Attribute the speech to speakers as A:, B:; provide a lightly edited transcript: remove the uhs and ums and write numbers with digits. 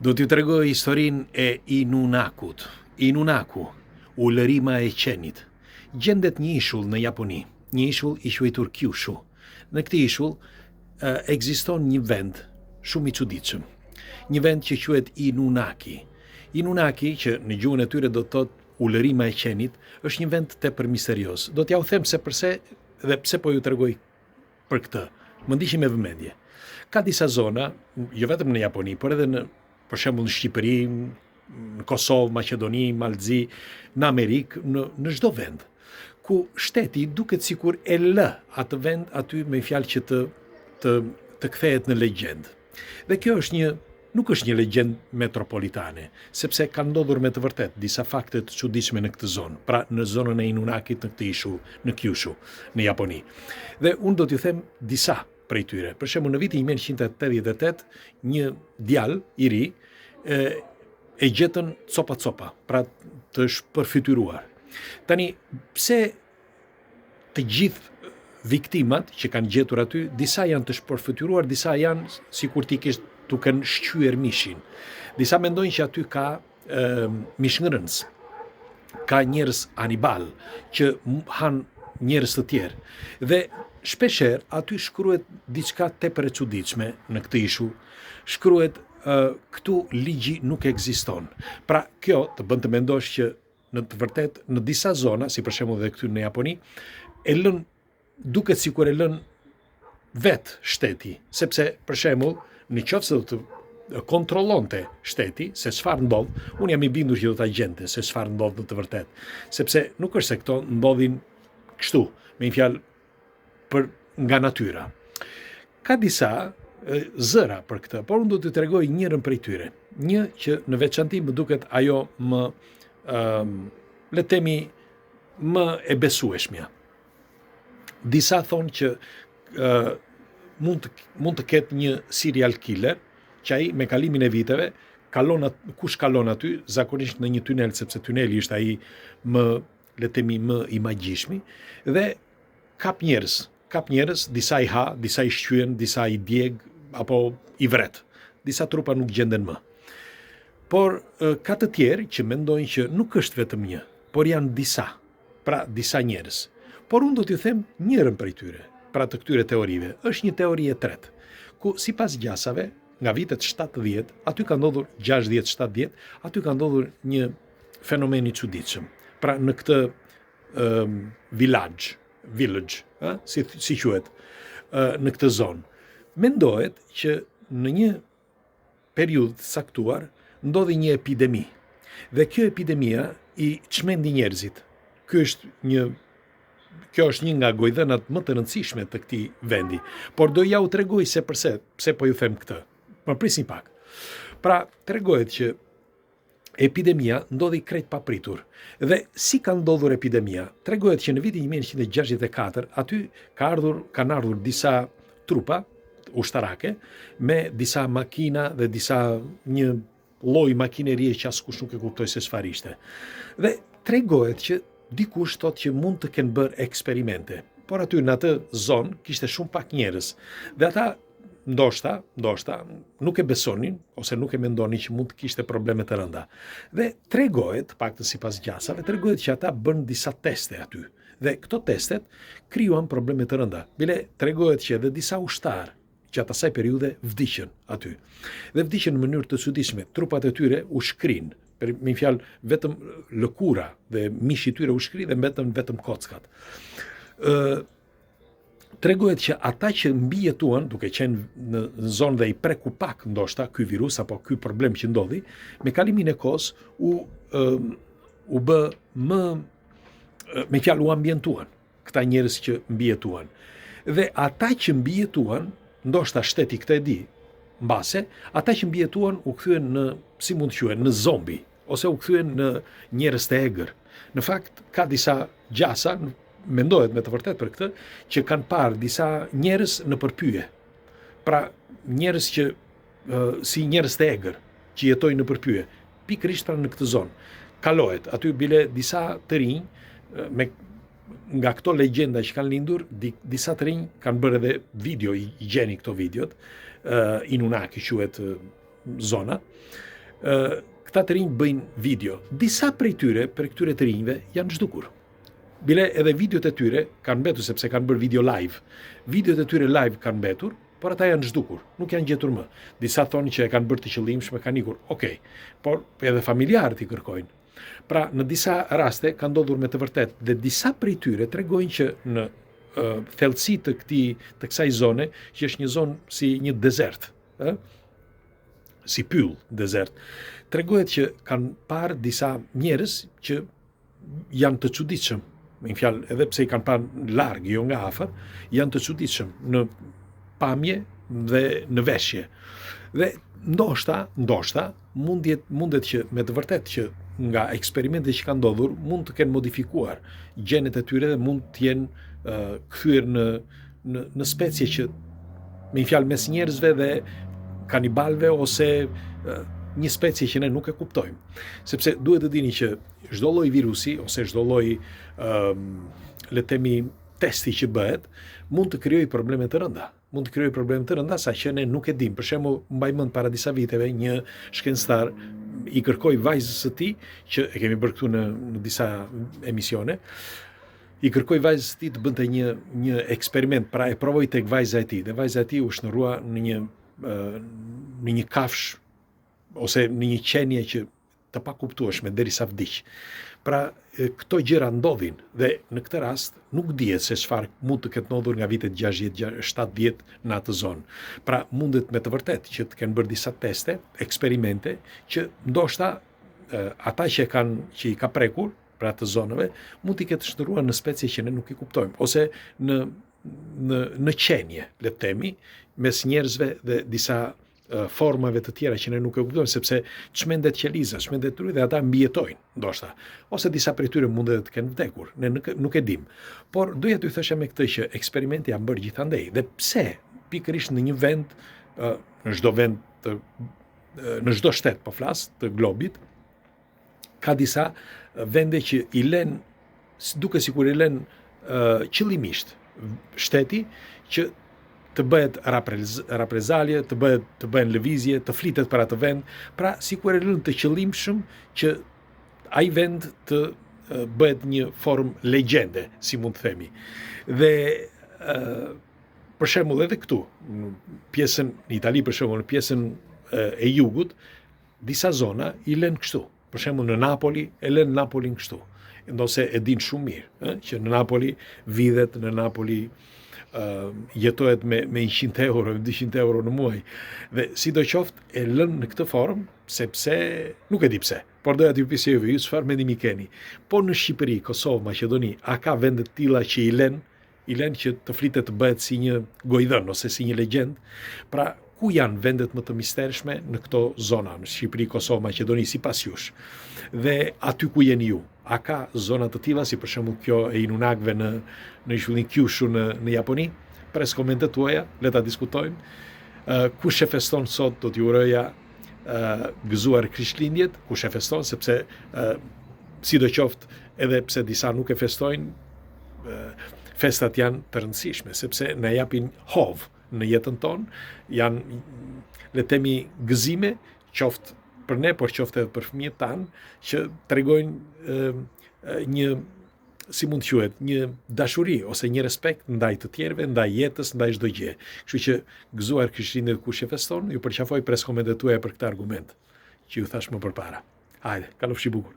A: Do t'ju tregoj historinë e Inunakut. Inunaku, ulërima e qenit. Gjendet një ishull në Japoni, një ishull i quajtur Kyushu. Në këtë ishull ekziston një vend shumë i çuditshëm. Një vend që quhet Inunaki. Inunaki, që në gjuhën e tyre do të thotë ulërima e qenit, është një vend tepër misterios. Do t'ja u them se përse dhe pse po ju tregoj për këtë. Më ndiqni me vëmendje. Ka disa zona, jo vetëm në Japoni, por edhe për shembull në Shqipëri, në Kosovë, Maqedoni, Malzi, në Amerikë, në çdo vend, ku shteti duket sikur e lë atë vend aty me fjalë që të kthehet në legjend. Dhe kjo nuk është një legjend metropolitane, sepse ka ndodhur me të vërtet disa fakte të çuditshme në këtë zonë, pra në zonën e Inunakit, në këtë ishull, në Kyushu, në Japoni. Dhe unë do t'ju them disa prej tyre. Për shembull, në vitin 1988, një djalë i ri e gjetën copa, pra të shpërfytyruar. Tani, pse të gjithë viktimat që kanë gjetur aty, disa janë të shpërfytyruar, disa janë sikur t'i kishte duke shqyer mishin. Disa mendojnë që aty ka mishngërënës, ka njerëz anibal që han njerëz të tjerë. Dhe shpesher aty shkruhet diçka tepër e çuditshme në këtë ishull. Shkruhet këtu ligji nuk ekziston. Pra kjo të bën të mendosh që në të vërtet në disa zona, si për shembull edhe këtu në Japoni, duket sikur e lën vet shteti, sepse për shembull në qoftë se do të kontrollonte shteti se çfarë ndodh, unë jam i bindur që do ta gjente se çfarë ndodh në të vërtet, sepse nuk është se këto ndodhin kështu, me një fjalë nga natyra. Ka disa zëra për këtë, por unë do t'ju tregoj njërin prej tyre. Një që në veçanti më duket ajo më le të themi më e besueshmja. Disa thonë që mund të ketë një serial killer, që ai me kalimin e viteve kush kalon aty, zakonisht në një tunel, sepse tuneli është ai më le të themi më i magjishmi, dhe kap njerëz, disa i ha, disa i shqyen, disa i djeg apo i vret. Disa trupa nuk gjenden më. Por ka të tjerë që mendojnë që nuk është vetëm një, por janë disa njerëz. Por unë do t'ju them njërin prej tyre, pra të këtyre teorive. Është një teori e tretë, ku sipas gjasave, nga vitet 70, aty ka ndodhur 60-70, aty ka ndodhur një fenomen i çuditshëm. Pra në këtë village, si quhet, në këtë zonë. Mendohet që në një periudhë saktuar ndodhi një epidemi. Dhe kjo epidemia i çmendi njerëzit. Kjo është një nga gojdhënat më të rëndësishme të këtij vendi. Por do ja u tregoj se pse po ju them këtë. Më prisni pak. Pra, tregohet që epidemia ndodhi krejt papritur. Dhe si ka ndodhur epidemia? Tregohet që në vitin 1964 aty kanë ardhur disa trupa ushtarake me disa makina dhe një lloj makinerie që askush nuk e kuptoi se çfarë ishte. Dhe tregohet që dikush thotë që mund të kenë bërë eksperimente. Por aty në atë zonë kishte shumë pak njerëz. Dhe ata ndoshta nuk e besonin ose nuk e mendonin që mund të kishte probleme të rënda. Dhe tregohet, paktën sipas gjasave, tregohet që ata bën disa teste aty. Dhe këto testet krijuan probleme të rënda. Bile tregohet që edhe disa ushtar gjatë asaj periudhe vdiqën aty. Dhe vdiqën në mënyrë të çuditshme. Trupat e tyre u shkrin. Me fjalë, vetëm lëkura dhe mishi i tyre u shkri dhe mbetën vetëm kockat. Tregohet që ata që mbijetuan, duke qenë në zonë dhe i preku pak ndoshta ky virus apo ky problem që ndodhi, me kalimin e kohës u bë me fjalë u ambientuan këta njerëz që mbijetuan. Dhe ata që mbijetuan, ndoshta shteti këtë e di, mbase, ata që mbijetuan u kthyen në zombi, ose u kthyen në njerëz të egër. Në fakt, ka disa gjasa, mendohet me të vërtet për këtë, që kanë parë disa njerëz në përpyje. Pra, njerëz që si njerëz të egër, që jetojnë në përpyje, pikërisht pra në këtë zonë. Kalohet, aty bile disa të rinj, nga këto legjenda që kanë lindur, disa të rinj kanë bërë edhe video, i gjeni këto videot, Inunaki quhet zona, këta të rinj bëjnë video. Disa prej tyre, për këtyre të rinjve, janë zhdukur. Bile edhe videot e tyre kanë mbetur, sepse kanë bërë video live. Videot e tyre live kanë mbetur, por ata janë zhdukur, nuk janë gjetur më. Disa thonë që e kanë bërë të qëllimshme, kanë ikur. Okej, por edhe familjarët i kërkojnë. Pra, në disa raste kanë ndodhur me të vërtet, dhe disa prej tyre tregojnë që në thellësi të kësaj zone, që është një zonë si një desert, si pyll desert, tregohet që kanë parë disa njerëz që janë të çuditshëm. Me një fjalë, edhe pse i kanë parë larg, jo nga afër, janë të çuditshëm në pamje dhe në veshje. Dhe ndoshta mundet që me të vërtet që nga eksperimentet që kanë ndodhur mund të kenë modifikuar gjenet e tyre dhe mund të jenë kthyer në specie që, me një fjalë, mes njerëzve dhe kanibalëve ose një specie që ne nuk e kuptojmë. Sepse duhet të dini që çdo lloj virusi ose çdo lloj le të themi testi që bëhet mund të krijojë probleme të rënda. Mund të krijojë probleme të rënda saqë ne nuk e dimë. Për shembull, mbaj mend para disa viteve një shkencëtar i kërkoi vajzës së tij, që e kemi bërë këtu në disa emisione, i kërkoi vajzës së tij të bënte një eksperiment, pra e provoi tek vajza e tij. Dhe vajza e tij u shndrua në një kafshë ose në një qenie që të pakuptueshme derisa vdiq. Pra, këto gjëra ndodhin dhe në këtë rast nuk dihet se çfarë mund të ketë ndodhur nga vitet 60-70 në atë zonë. Pra, mundet me të vërtet që të kenë bërë disa teste, eksperimente, që ndoshta ata që i ka prekur për atë zonëve, mund t'i ketë shndruar në specie që ne nuk i kuptojmë, ose në qenie, le të themi, mes njerëzve dhe disa formave të tjera që ne nuk e kuptojmë, sepse çmendet qeliza, çmendet tryj dhe ata mbijetojnë, ndoshta. Ose disa prej tyre mundet të kenë vdekur, ne nuk e dim. Por doja t'ju thëshja me këtë që eksperimenti janë bërë gjithandej. Dhe pse pikërisht në një vend, në çdo vend në çdo shtet, po flas, të globit, ka disa vende që i lën, duke sikur i lën qëllimisht shteti që të bëhet raprezalje, të bëhen lëvizje, të flitet për atë vend, pra sikur e lën të qëllimshëm që ai vend të bëhet një formë legjende, si mund të themi. Dhe për shembull edhe këtu, në pjesën në Itali, për shembull, në pjesën e jugut, disa zona i lën kështu. Për shembull në Napoli e lën Napolin kështu. Ndose e din shumë mirë, që në Napoli vidhet, në Napoli jetohet me 100 euro, 200 euro në muaj. Dhe sidoqoftë e lën në këtë formë, sepse nuk e di pse. Por doja t'ju pyesë ju çfarë mendimi keni. Po në Shqipëri, Kosovë, Maqedoni, a ka vende të tilla që i lën që të flitet të bëhet si një gojdhën ose si një legjend? Pra, ku janë vendet më të mistershme në këto zona, në Shqipëri, Kosovë, Maqedoni, sipas jush? Dhe aty ku jeni ju, a ka zona të tilla, si për shembull kjo e Inunakëve në ishullin Kyushu në Japoni? Pres komentet tuaja, le ta diskutojmë. Kush e feston sot, do t'ju uroja gëzuar Krishtlindjet, kush e feston, sepse sidoqoftë edhe pse disa nuk e festojnë, festat janë të rëndësishme, sepse na japin hovë në jetën tonë, janë, le të themi, gëzime, qoftë për ne, por qoftë edhe për fëmijët tanë, që tregojnë një, si mund të quhet, një dashuri ose një respekt ndaj të tjerëve, ndaj jetës, ndaj çdo gjë. Kështu që gëzuar Krishtlindjet kush e feston, ju përqafoj pres komentet tuaja për këtë argument që ju thash më përpara. Hajde, kalofshi bukur.